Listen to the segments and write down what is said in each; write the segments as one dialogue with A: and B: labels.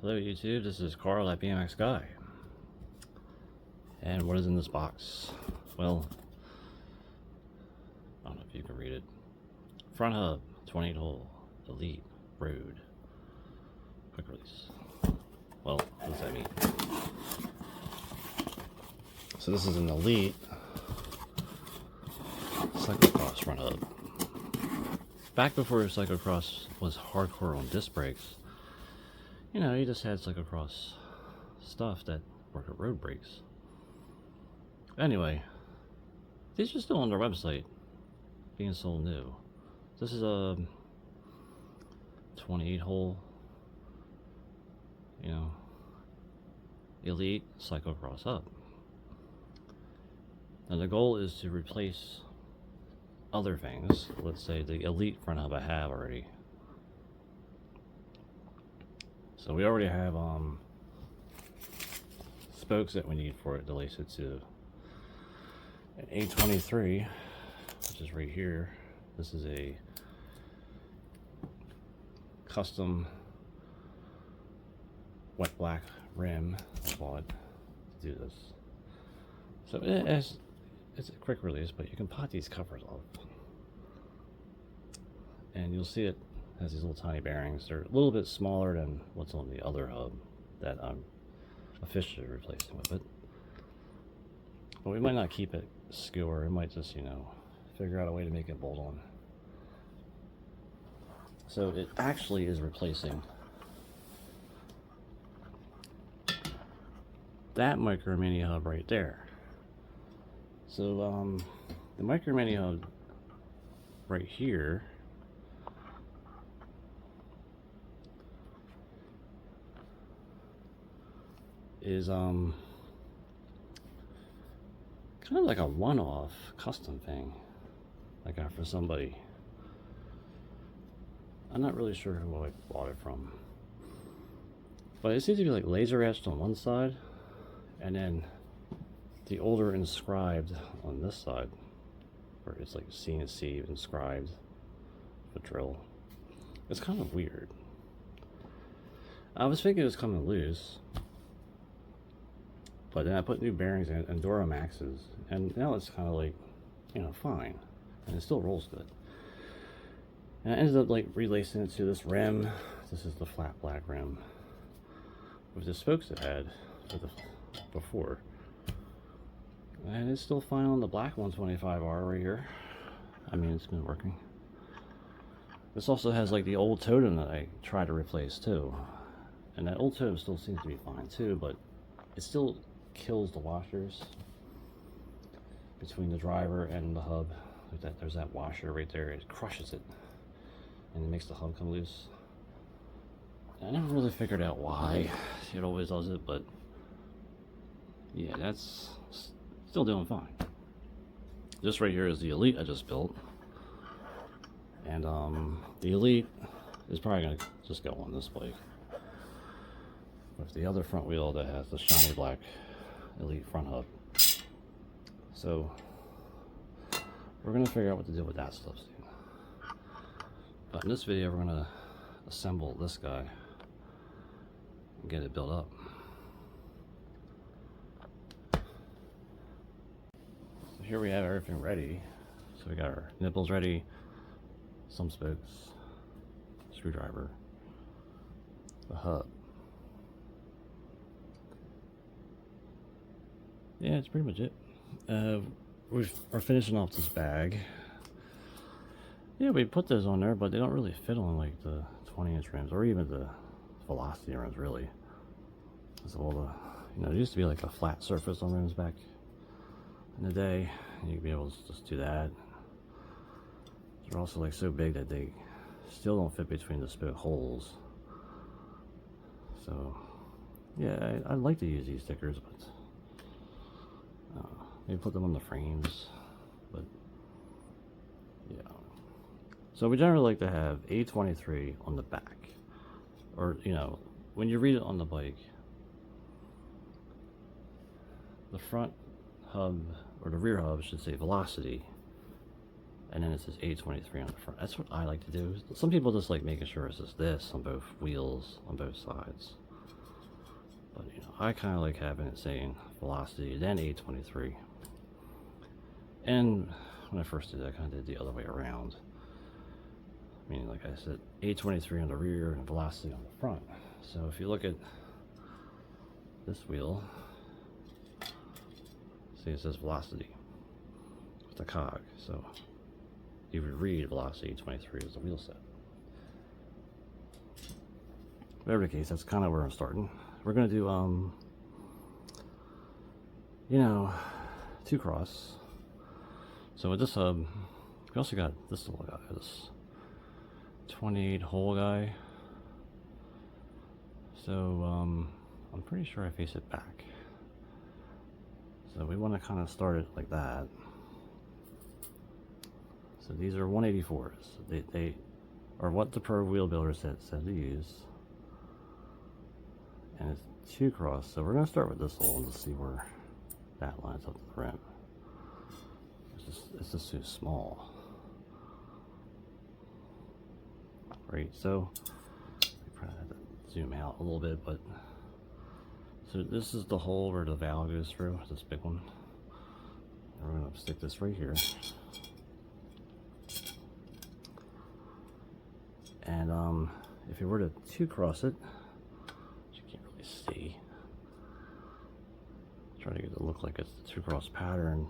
A: Hello YouTube, this is Carl at BMX Guy. And what is in this box? Well, I don't know if you can read it. Front hub, 28 hole, Elite Road. Quick release. Well, what does that mean? So this is an Elite Cyclecross front hub. Back before Cyclecross was hardcore on disc brakes, you know, you just had cyclocross stuff that worked at road brakes. Anyway, these are still on their website, being sold new. This is a 28 hole, you know, Elite Cyclecross hub. And the goal is to replace other things. Let's say the Elite front hub I have already. So we already have spokes that we need for it to lace it to an A23, which is right here. This is a custom wet black rim I bought to do this. So it's a quick release, but you can pot these covers off. And you'll see it has these little tiny bearings. They're a little bit smaller than what's on the other hub that I'm officially replacing with it. But we might not keep it skewer. We might just, you know, figure out a way to make it bolt on. So it actually is replacing that micro mini hub right there. So the micro mini hub right here is kind of like a one-off custom thing I got for somebody. I'm not really sure who I bought it from, but it seems to be like laser etched on one side and then the older inscribed on this side, where it's like CNC inscribed with a drill. It's kind of weird. I was thinking it was coming loose, but then I put new bearings in and Duramaxes, and now it's kind of like, you know, fine, and it still rolls good. And I ended up like relacing it to this rim. This is the flat black rim with the spokes it had for the before, and it's still fine on the black 125R right here. I mean, it's been working. This also has like the old totem that I tried to replace too, and that old totem still seems to be fine too, but it still kills the washers between the driver and the hub. Like that, there's that washer right there. It crushes it and it makes the hub come loose. I never really figured out why it always does it, but yeah, that's still doing fine. This right here is the Elite I just built, and the Elite is probably gonna just go on this bike with the other front wheel that has the shiny black Elite front hub. So we're gonna figure out what to do with that stuff soon. But in this video, we're gonna assemble this guy and get it built up. So here we have everything ready. So we got our nipples ready, some spokes, screwdriver, the hub. Yeah, it's pretty much it. We're finishing off this bag. Yeah, we put those on there, but they don't really fit on like the 20-inch rims or even the Velocity rims, really. Because of all the, you know, there used to be like a flat surface on rims back in the day, and you'd be able to just do that. They're also like so big that they still don't fit between the spoke holes. So, yeah, I'd like to use these stickers, but maybe put them on the frames, but yeah. So we generally like to have A23 on the back, or you know, when you read it on the bike, the front hub or the rear hub should say Velocity, and then it says A23 on the front. That's what I like to do. Some people just like making sure it says this on both wheels on both sides. But you know, I kind of like having it saying Velocity, then A23. And when I first did it, I kind of did the other way around. Meaning, like I said, A23 on the rear and Velocity on the front. So if you look at this wheel, see it says Velocity with the cog. So you would read Velocity A23 as the wheel set. Whatever the case, that's kind of where I'm starting. We're gonna do, you know, 2-cross. So with this hub, we also got this little guy, this 28 hole guy. So I'm pretty sure I face it back. So we want to kind of start it like that. So these are 184s. They are what the pro wheel builder said to use. And it's 2-cross, so we're going to start with this hole and just see where that lines up to the rim. It's just too small. Right, so we probably have to zoom out a little bit, but so this is the hole where the valve goes through, this big one. And we're going to stick this right here. And if you were to 2-cross it, which you can't really see, try to get it to look like it's the 2-cross pattern.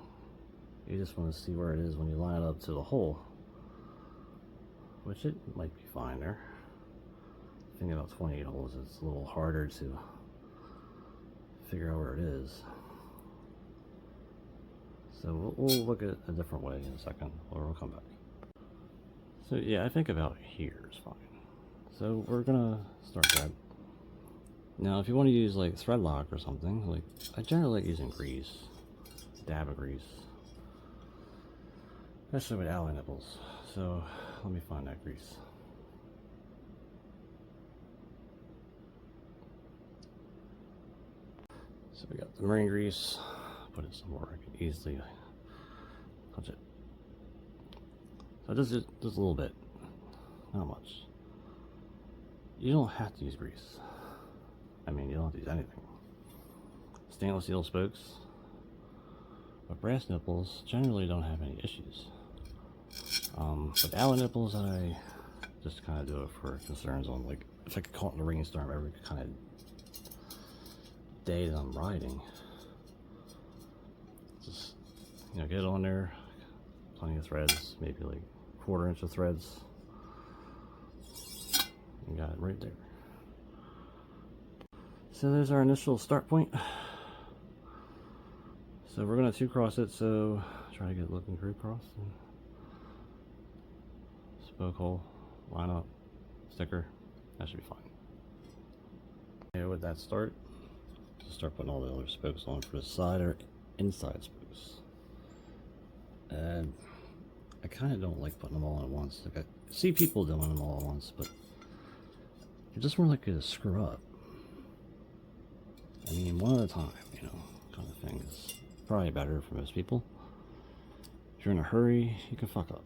A: You just want to see where it is when you line it up to the hole, which it might be fine there. The thing about 28 holes, it's a little harder to figure out where it is. So we'll look at a different way in a second, or we'll come back. So yeah, I think about here is fine. So we're gonna start that. Now if you want to use like thread lock or something, like I generally like using grease, dab of grease. Especially with alloy nipples. So let me find that grease. So we got the marine grease. Put it somewhere I can easily touch it. So just a little bit, not much. You don't have to use grease. I mean, you don't have to use anything. Stainless steel spokes, but brass nipples generally don't have any issues. But alloy nipples, I just kind of do it for concerns on, like, if I get caught in a rainstorm every kind of day that I'm riding. Just, you know, get it on there, plenty of threads, maybe like 1/4 inch of threads. You got it right there. So there's our initial start point. So we're going to 2-cross it, so try to get it looking very cross. Spoke hole, line up, sticker, that should be fine. Okay, with that start, just start putting all the other spokes on for the side or inside spokes. And I kind of don't like putting them all at once. Like I see people doing them all at once, but it just more like a screw up. I mean, one at a time, you know, kind of thing is probably better for most people. If you're in a hurry, you can fuck up.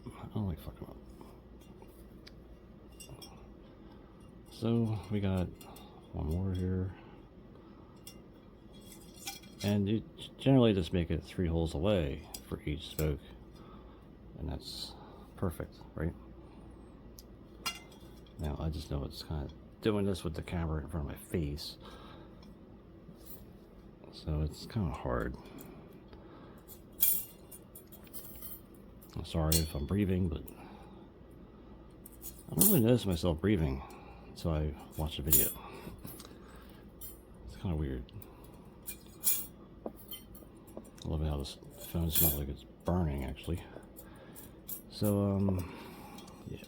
A: I don't like fucking up. So we got one more here. And you generally just make it 3 holes away for each spoke. And that's perfect, right? Now I just know it's kind of doing this with the camera in front of my face. So it's kind of hard. I'm sorry if I'm breathing, but I don't really notice myself breathing until I watch the video. It's kind of weird. I love how this phone smells like it's burning, actually. So, yeah.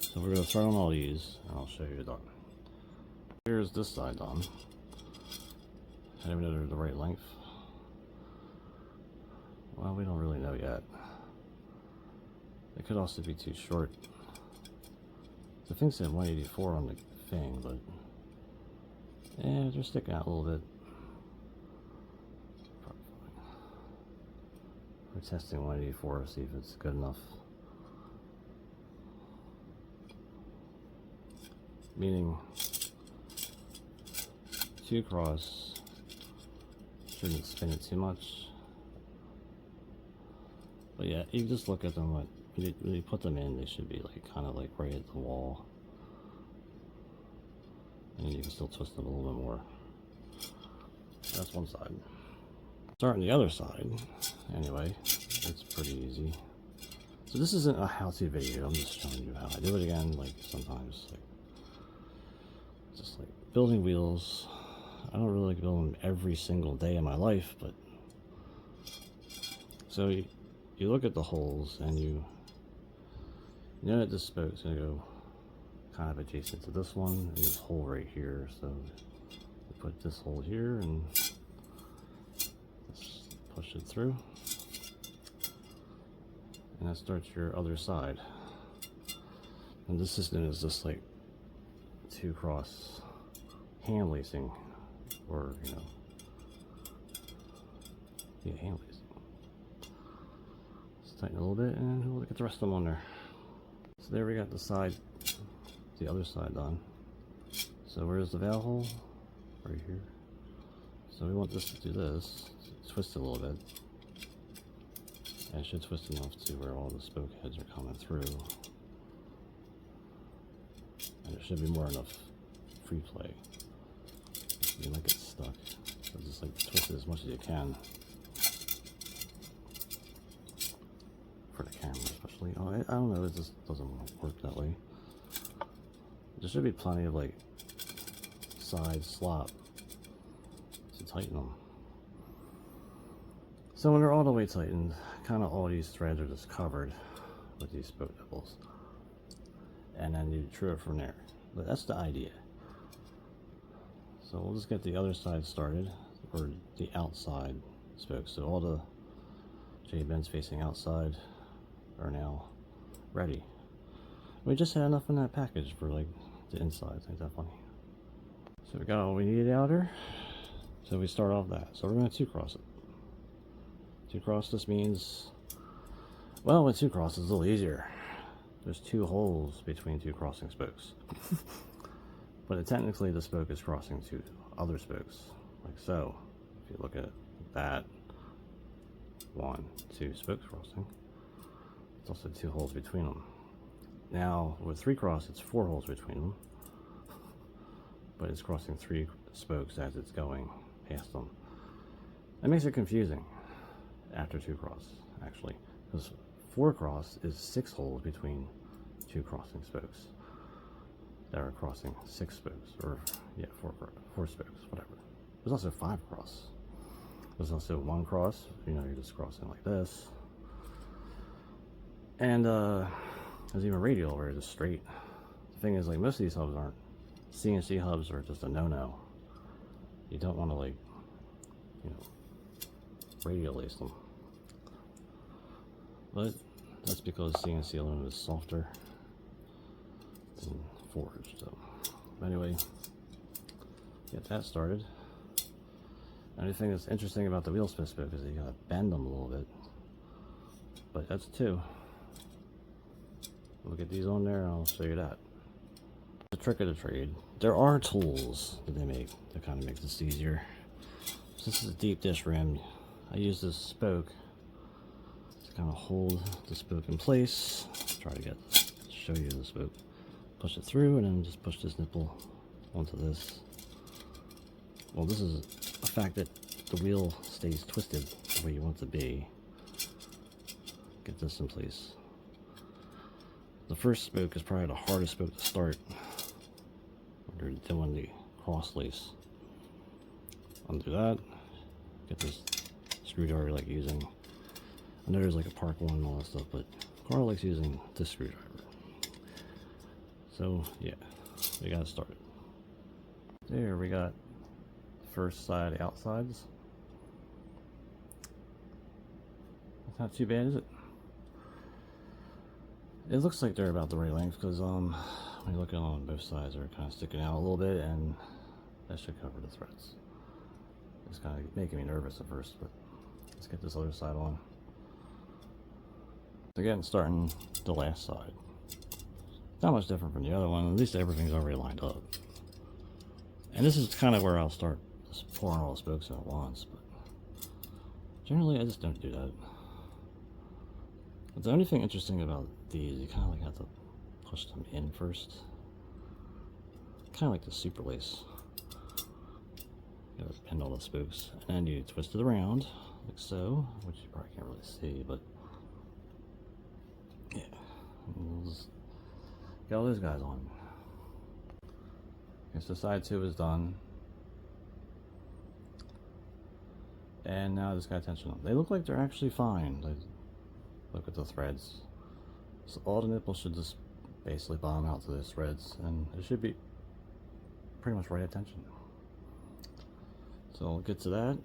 A: So we're going to throw on all these, and I'll show you done. Here's this side done. I don't even know they're the right length. Well, we don't really know yet. They could also be too short. The thing said 184 on the thing, but yeah, they're sticking out a little bit. We're testing 184 to see if it's good enough. Meaning, two cross, shouldn't spin it too much. But yeah, you just look at them, when you put them in, they should be like kind of like right at the wall. And you can still twist them a little bit more. That's one side. Starting the other side, anyway, it's pretty easy. So this isn't a how-to video, I'm just showing you how I do it again, like sometimes, like, just like building wheels. I don't really like build them every single day of my life, but so you look at the holes and you know that this spoke's gonna go kind of adjacent to this one and this hole right here, so you put this hole here and just push it through, and that starts your other side. And this system is just like two cross hand lacing, or you know, yeah, hand lacing. Let's tighten a little bit and we'll get the rest of them on there. So there we got the side, the other side done. So where's the valve hole? Right here. So we want this to do this, twist it a little bit. And it should twist enough to where all the spoke heads are coming through. And it should be more enough free play. You might get stuck. So just like twist it as much as you can. For the camera especially. Oh, I don't know, it just doesn't work that way. There should be plenty of like side slop to tighten them. So when they're all the way tightened, kind of all these threads are just covered with these spoke nipples. And then you true it from there. But that's the idea. So we'll just get the other side started, or the outside spokes. So all the J-bends facing outside are now ready. We just had enough in that package for like the inside. Ain't that funny? So we got all we needed out here. So we start off that. So we're going to two cross it. Two cross this means, well, with two cross it's a little easier. There's two holes between two crossing spokes. But technically the spoke is crossing two other spokes, like so. If you look at that, 1, 2 spokes crossing. It's also two holes between them. Now with three cross, it's 4 holes between them, but it's crossing 3 spokes as it's going past them. That makes it confusing after two cross, actually, because 4 cross is 6 holes between two crossing spokes that are crossing 6 spokes, or yeah, 4 spokes, whatever. There's also 5 cross. There's also 1 cross, you know, you're just crossing like this. And there's even radial where it's just straight. The thing is, like, most of these hubs aren't. CNC hubs are just a no-no. You don't want to, like, you know, radial lace them. But that's because CNC aluminum is softer than forged. So anyway, get that started. Another thing that's interesting about the Wheelsmith spoke is that you gotta bend them a little bit. But that's 2. We'll get these on there and I'll show you that. The trick of the trade. There are tools that they make that kind of makes this easier. So this is a deep dish rim. I use this spoke to kind of hold the spoke in place. Try to show you the spoke. Push it through and then just push this nipple onto this. Well, this is a fact that the wheel stays twisted the way you want it to be. Get this in place. The first spoke is probably the hardest spoke to start when you're doing the cross lace. Undo that. Get this screwdriver like using. I know there's like a Park 1 and all that stuff, but Carl likes using this screwdriver. So yeah, we got it started. There we got the first side outsides. It's not too bad, is it? It looks like they're about the right length because when you look at them on both sides, they're kind of sticking out a little bit, and that should cover the threads. It's kind of making me nervous at first, but let's get this other side on. Again, starting the last side. It's not much different from the other one. At least everything's already lined up. And this is kind of where I'll start pouring all the spokes at once, but generally I just don't do that. But the only thing interesting about these, you kind of like have to push them in first. Kind of like the super lace. You gotta pin all the spokes, and then you twist it around like so, which you probably can't really see, but yeah, we'll just get all those guys on. Okay, so side 2 is done, and now I just got tension on. They look like they're actually fine. Like, look at the threads. So all the nipples should just basically bottom out to those threads, and it should be pretty much right at tension. So I'll get to that,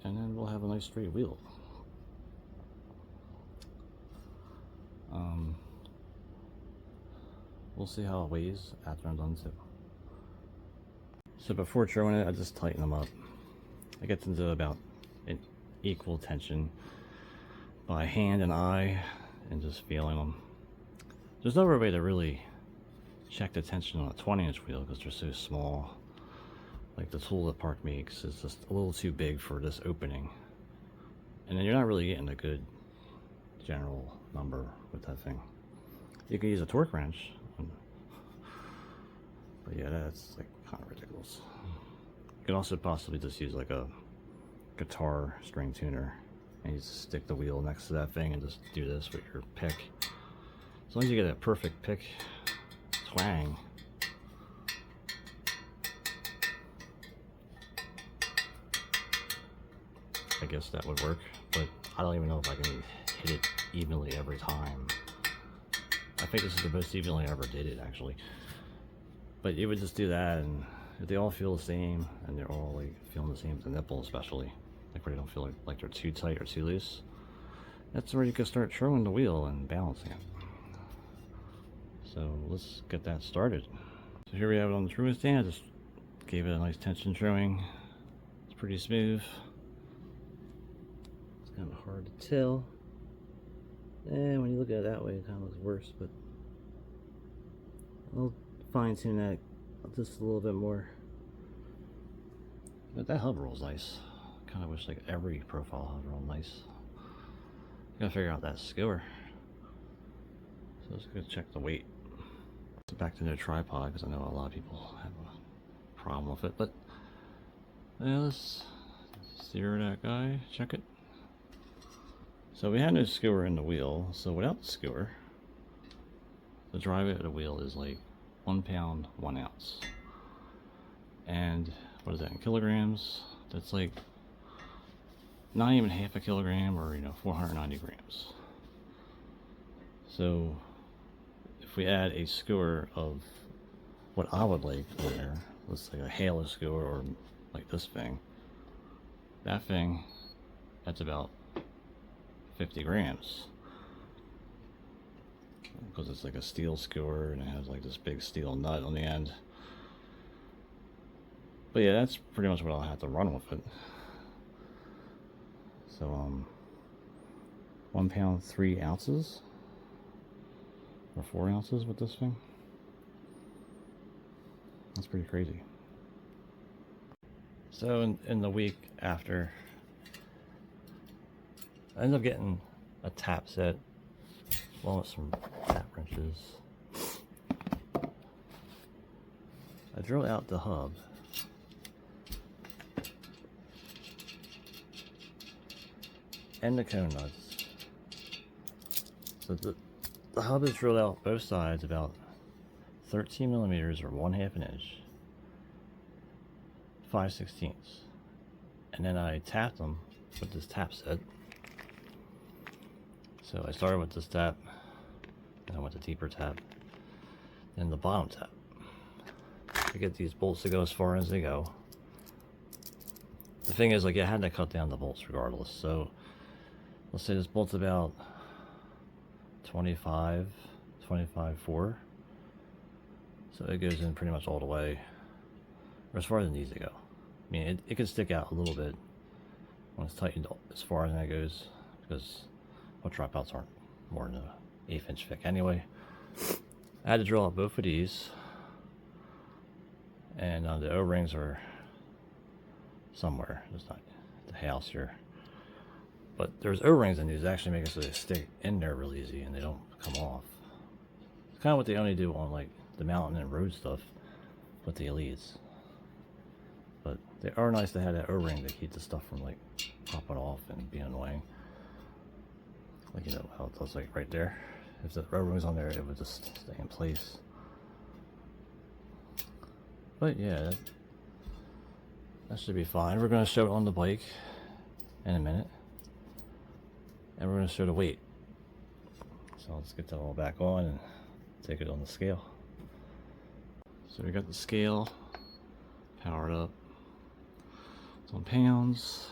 A: and then we'll have a nice straight wheel. We'll see how it weighs after I'm done too. So before throwing it, I just tighten them up. I get them to about an equal tension by hand and eye, and just feeling them. There's no way to really check the tension on a 20-inch wheel because they're so small. Like the tool that Park makes is just a little too big for this opening, and then you're not really getting a good general number with that thing. You can use a torque wrench, but yeah, that's like kind of ridiculous. You can also possibly just use like a guitar string tuner, and you just stick the wheel next to that thing and just do this with your pick. As long as you get a perfect pick twang, I guess that would work, but I don't even know if I can hit it evenly every time. I think this is the most evenly I ever did it, actually. But you would just do that, and if they all feel the same, and they're all like feeling the same, the nipple especially, like where they don't feel like they're too tight or too loose, that's where you can start throwing the wheel and balancing it. So let's get that started. So here we have it on the throwing stand. I just gave it a nice tension throwing. It's pretty smooth. It's kind of hard to tell. And when you look at it that way, it kind of looks worse, but I'll fine tune that just a little bit more. But that hub roll's nice. I kind of wish like every profile hub rolled nice. Gotta figure out that skewer. So let's go check the weight. So back to no tripod, because I know a lot of people have a problem with it, but yeah, let's steer that guy, check it. So we had no skewer in the wheel, so without the skewer, the drive weight of the wheel is like 1 pound, 1 ounce. And what is that in kilograms? That's like not even half a kilogram, or 490 grams. So if we add a skewer of what I would like in there, let's say a halo skewer, or like this thing, that thing, that's about 50 grams, because it's like a steel skewer and it has like this big steel nut on the end. But yeah, that's pretty much what I'll have to run with it. So 1 pound 3 ounces, or 4 ounces with this thing. That's pretty crazy. So in the week after, I ended up getting a tap set along with some tap wrenches. I drilled out the hub and the cone nuts. So the hub is drilled out both sides about 13 millimeters, or 1/2 inch, 5/16. And then I tapped them with this tap set. So I started with this tap, then I went to deeper tap, then the bottom tap. I get these bolts to go as far as they go. The thing is, like, I had to cut down the bolts regardless. So let's say this bolt's about 25/4. So it goes in pretty much all the way, or as far as it needs to go. I mean, it can stick out a little bit when it's tightened as far as that goes, because dropouts aren't more than an 1/8 inch thick anyway. I had to drill out both of these, And the O-rings are somewhere. It's not at the house here. But there's O-rings in these that actually make it so they stick in there real easy and they don't come off. It's kind of what they only do on like the mountain and road stuff with the Elites. But they are nice to have that O-ring to keep the stuff from like popping off and being annoying. Like, you know how it does, like right there. If the O-ring was on there, it would just stay in place. But yeah, that should be fine. We're going to show it on the bike in a minute. And we're going to show the weight. So let's get that all back on and take it on the scale. So we got the scale powered up. It's on pounds.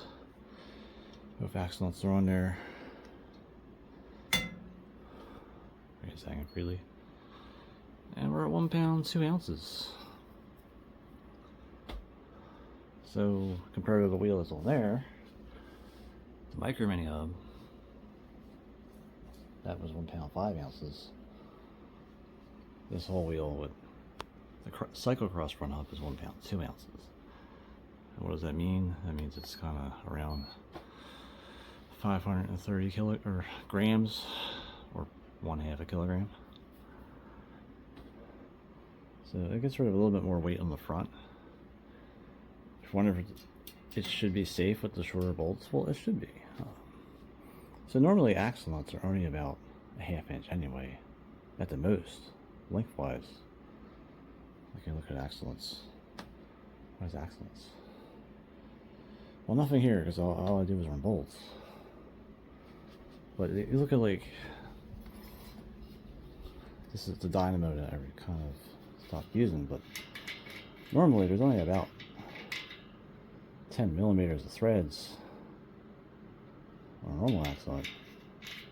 A: Both axle nuts are on there. It's hanging freely. And we're at 1 pound 2 ounces. So compared to the wheel that's on there, the micro mini hub, that was 1 pound 5 ounces. This whole wheel with the cyclocross front hub is 1 pound 2 ounces. And what does that mean? That means it's kind of around 530 grams, or 1/2 a kilogram. So it gets rid of a little bit more weight on the front. If you wonder if it should be safe with the shorter bolts, well, it should be. So normally axle nuts are only about a 1/2 inch anyway, at the most, lengthwise. Okay, look at axle nuts. What is axle nuts? Well, nothing here, because all I do is run bolts. But you look at, like, this is the dynamo that I kind of stopped using, but normally there's only about 10 millimeters of threads on a normal axle nut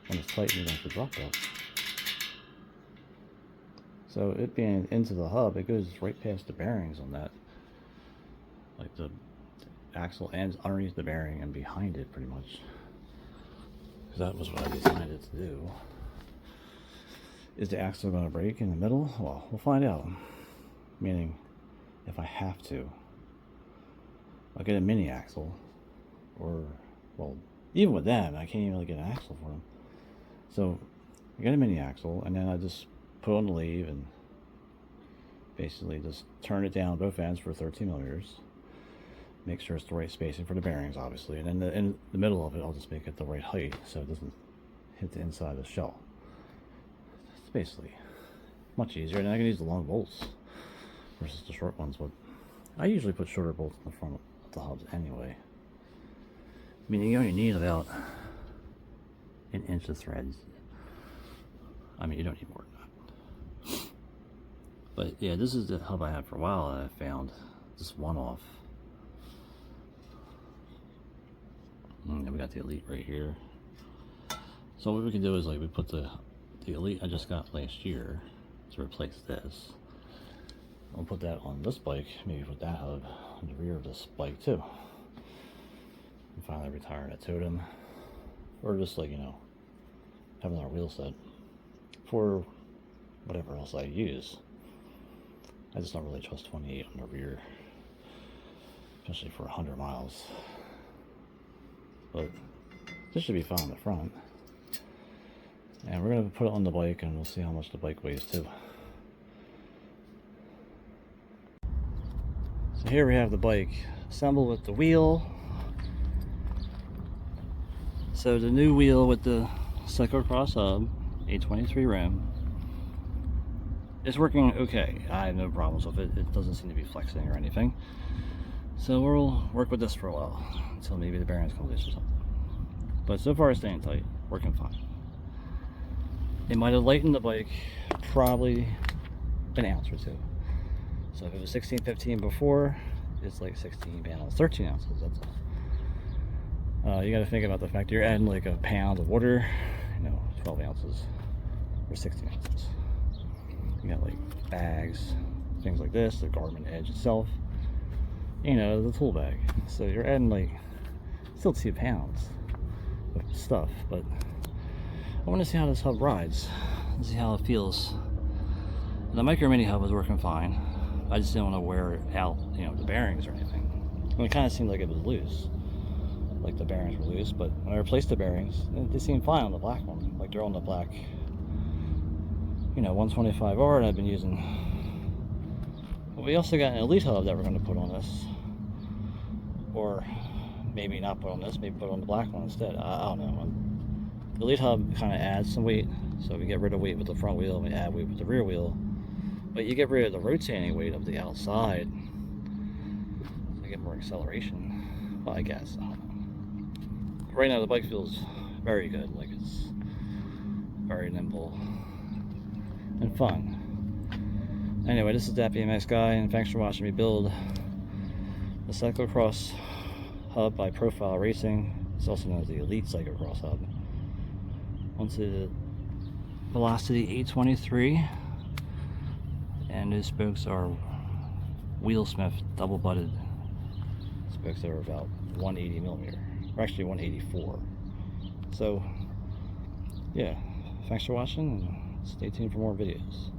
A: when it's tightened against the drop belt. So it being into the hub, it goes right past the bearings on that. Like the axle ends underneath the bearing and behind it pretty much. Because that was what I designed it to do. Is the axle going to break in the middle? Well, we'll find out. Meaning, if I have to, I'll get a mini axle. Or, well, even with them, I can't even really get an axle for them. So, I get a mini axle, and then I just put on the lathe and basically just turn it down both ends for 13 millimeters. Make sure it's the right spacing for the bearings, obviously. And then in the middle of it, I'll just make it the right height so it doesn't hit the inside of the shell. It's basically much easier. And I can use the long bolts versus the short ones. But I usually put shorter bolts in the front of the hubs anyway. I mean, you only need about 1 inch of threads. I mean, you don't need more than that. But yeah, this is the hub I had for a while that I found. Just one off. And then we got the Elite right here. So what we can do is, like, we put the Elite I just got last year to replace this. I'll put that on this bike, maybe put that hub on the rear of this bike too. And finally retire that totem. Or just, like, you know, have another wheel set for whatever else I use. I just don't really trust 28 on the rear, especially for 100 miles. But this should be fine on the front. And we're going to put it on the bike and we'll see how much the bike weighs too. So here we have the bike assembled with the wheel. So the new wheel with the Cyclecross hub, A23 rim, is working okay. I have no problems with it. It doesn't seem to be flexing or anything. So we'll work with this for a while until maybe the bearings come loose or something. But so far it's staying tight, working fine. It might have lightened the bike probably an ounce or two. So if it was 16-15 before, it's like 16 pounds, 13 ounces, that's all. You got to think about the fact that you're adding like a pound of water, you know, 12 ounces or 16 ounces. You got like bags, things like this, the Garmin Edge itself, you know, the tool bag. So you're adding like still 2 pounds of stuff, but I want to see how this hub rides and see how it feels. The micro mini hub was working fine. I just didn't want to wear out, you know, the bearings or anything. And it kind of seemed like it was loose, like the bearings were loose. But when I replaced the bearings, they seemed fine on the black one. Like they're on the black, you know, 125R, and I've been using. But we also got an Elite hub that we're going to put on this, or maybe not put on this, maybe put on the black one instead. I don't know. The Elite hub kind of adds some weight, so we get rid of weight with the front wheel and we add weight with the rear wheel. But you get rid of the rotating weight of the outside, so you get more acceleration. Well, I guess. I don't know. Right now the bike feels very good. Like it's very nimble and fun. Anyway, this is that BMX guy, and thanks for watching me build the Cyclecross hub by Profile Racing. It's also known as the Elite Cyclecross hub. Onto the Velocity A23, and those spokes are Wheelsmith double butted spokes that are about 180 millimeter, or actually 184. So yeah, thanks for watching, and stay tuned for more videos.